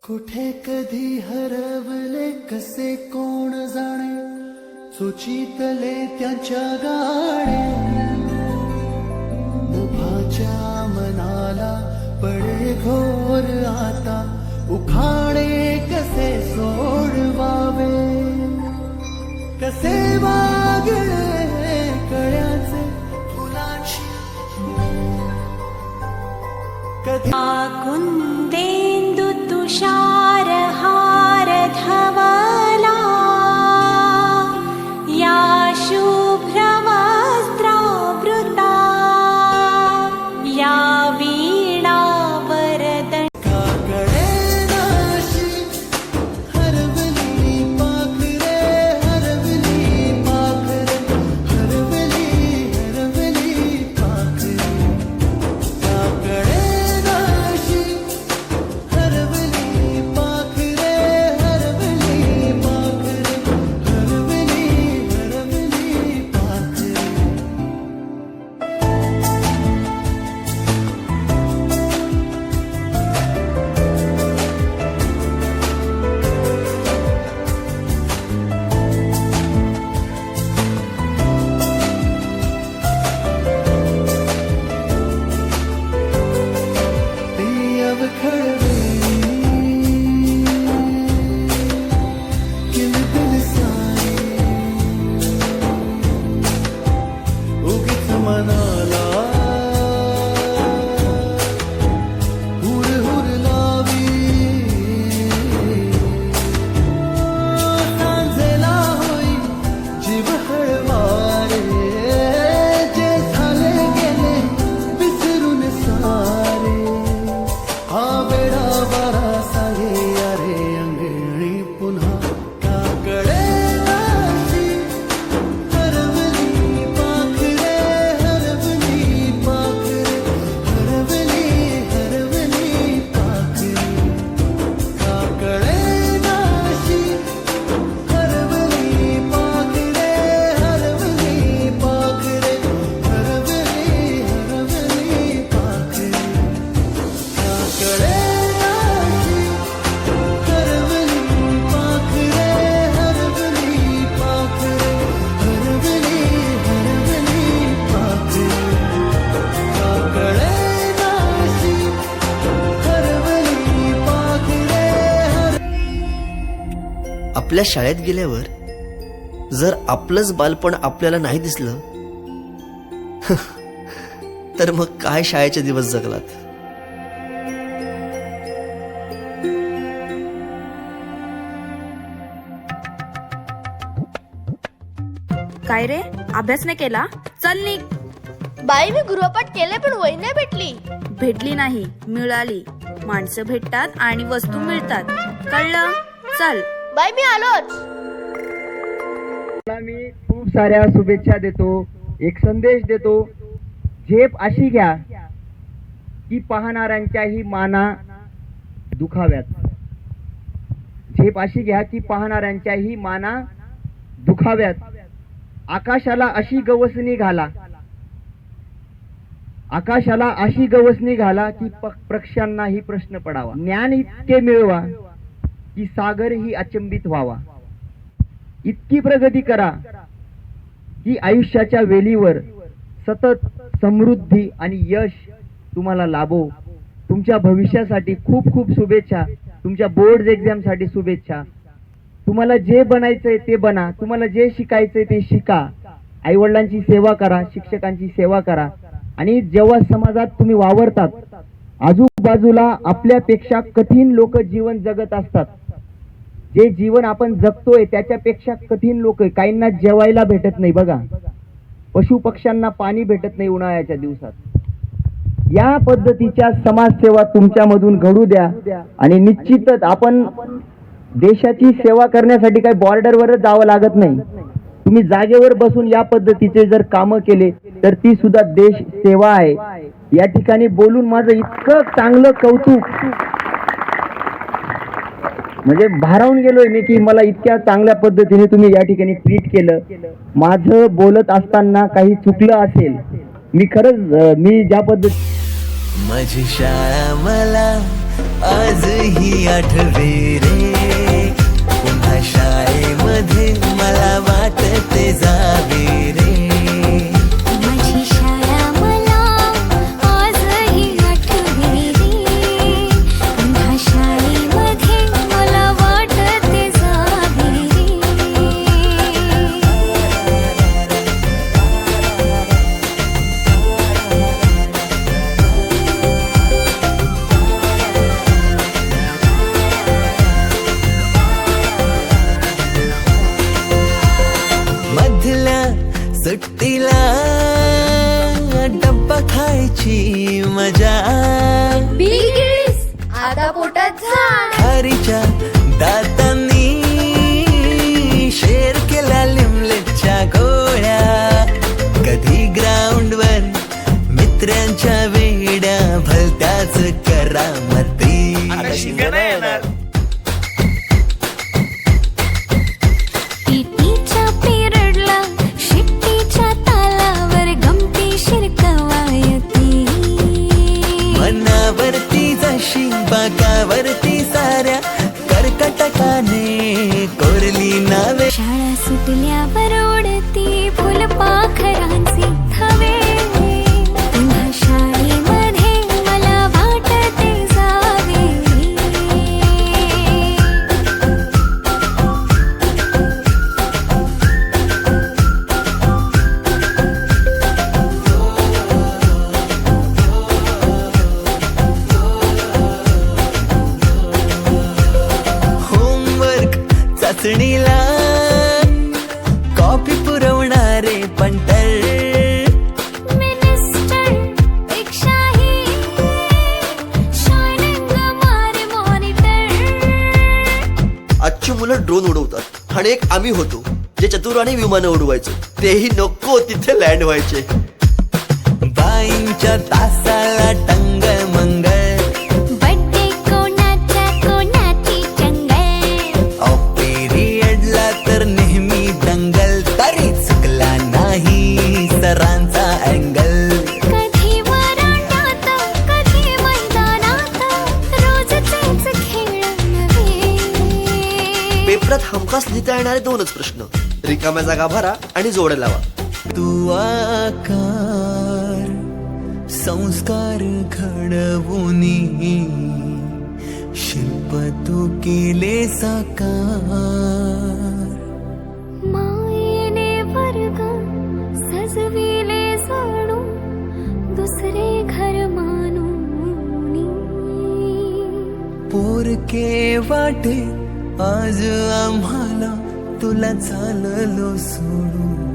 कुठे कधी हरवले कसे कोण जाणे, सुचितले त्याच्या गाणे. मुभाच्या मनाला पडे घोर आता, उखाणे कसे सोडवावे, कसे वागळे कळ्याचे फुलांशी. कधी कुंदेंदु तुषार हार धवला, या शुभ्र वस्त्रावृता, या वीणा वरदन. काकडे नाशी हरवली पाखरे, हरवली पाखरे, हरवली हरवली पाखरे. काकडे नाशी हरवली पाखरे, हरवली पाखरे, हरवली हरवली पाखरे. ते अवखळवे किलबिल सारे, उगीच मनाला हुर हुर लावी. सांजेला होई जीव हळवारे, जे झाले गेले विसरून सारे. हा वेळा बारासा ये अरे अंगणी पुन्हा. काकडे नाशी हरवली पाखरे, हरवली पाखरे, हरवली हरवली पाखरे. काकडे नाशी हरवली पाखरे, हरवली पाखरे, हरवली हरवली पाखरे. काकडे नाशी हरवली पाखरे, हरवली पाखरे, हरवली हरवली पाखरे. काकडे नाशी हरवली पाखरे, आपल्या शाळेत गेल्यावर जर आपलंच बालपण आपल्याला नाही दिसलं तर मग काय शाळेचे दिवस जगलात. काय रे, अभ्यास नाही केला? चल निघ. बाई मी गृहपाठ केले पण वही नाही भेटली. भेटली नाही, मिळाली. माणसं भेटतात आणि वस्तू मिळतात, कळलं? चल. बाई मी आलोच. मी खूप साऱ्या शुभेच्छा देतो, एक संदेश देतो. झेप अशी घ्या की पाहणाऱ्यांच्याही माना दुखाव्यात. झेप अशी घ्या की पाहणाऱ्यांच्याही माना दुखाव्यात. आकाशाला अशी गवसणी घाला, आकाशाला अशी गवसणी घाला की पक्ष्यांनाही प्रश्न पडावा. ज्ञान इतके मिळवा की सागरही अचंबित व्हावा. इतकी प्रगती करा की आयुष्याच्या वेलीवर सतत समृद्धी आणि यश तुम्हाला लाभो. तुमच्या भविष्यासाठी खूप खूप शुभेच्छा. तुमच्या बोर्ड एक्झाम साठी शुभेच्छा. तुम्हाला जे बनायचंय ते बना, तुम्हाला जे शिकायचंय ते शिका. आई वडिलांची सेवा करा, शिक्षकांची सेवा करा. आणि जेव्हा समाजात तुम्ही वावरतात, आजूबाजूला आपल्यापेक्षा कठीण लोक जीवन जगत असतात. जे जीवन आपण जगतोय त्याच्यापेक्षा कठीण लोक, काहींना जेवायला भेटत नाही बघा, पशु पक्ष्यांना पाणी भेटत नाही उन्हाळ्याच्या दिवसात. या पद्धतीच्या समाजसेवा तुमच्यामधून घडू द्या. आणि निश्चितच आपण देशाची सेवा करण्यासाठी काही बॉर्डरवरच जावं लागत नाही. तुम्ही जागेवर बसून या पद्धतीचे जर कामं केले तर ती सुद्धा देश सेवा आहे. या ठिकाणी बोलून माझं इतकं चांगलं कौतुक, म्हणजे भारावून गेलोय मी की मला इतक्या चांगल्या पद्धतीने तुम्ही या ठिकाणी ट्रीट केलं. माझं बोलत असताना काही चुकलं असेल, मी खरंच मी ज्या पद्धती माझी शाळा मला आजही आठवे रे पुन्हा शाळेमध्ये मला वाटते जावे रे माझी शाळा मला आजही आठवे रे पुन्हा शाळेमध्ये मला वाटते जावे रे मधल्या सुट्टीला डब्बा खायची मजा आता पोटात झाड खारीच्या दातांनी शेर केला लिमलेटच्या गोळ्या कधी ग्राउंडवर मित्रांच्या वेड्या भलत्याच करामती पीटीच्या पिरियडला शिट्टीच्या तालावर गमती शिरकवायती मनावरती जशी बाकावरती साऱ्या कर्कटकाने कोरली नावे शाळा सुटल्यावर ओढती फुलपाखरांचे थवे पुन्हा शाळेमध्ये मला वाटते जावे होमवर्क चाचणीला कॉपी पुरवणारे पंटर मिनिस्टर पेक्षाही शायनिंग मारे मॉनिटर आजची मुलं ड्रोन उडवतात आणि एक आम्ही होतो जे चतुराने विमानं उडवायचो तेही नको तिथे लँड व्हायचे बाईंच्या तासाला टंग मंगळ बड्डे कोणाच्या कोणाची चंगल ऑफ पिरियडला तर नेहमी दंगल तरी चुकला नाही सरांचा अँगल कधी वरांड्यात कधी मैदानात रोजचेच खेळ नव्हे पेपरात हमखास लिहिता येणारे दोनच प्रश्न रिकाम्या जागा भरा आणि जोड्या लावा तू आकार संस्कार घडवुनी शिल्प तू केले साकार मायेने वर्ग सजविले जाणू दुसरे घर मानूनी पोरके वाटे आज आम्हाला तुला चाललो सोडून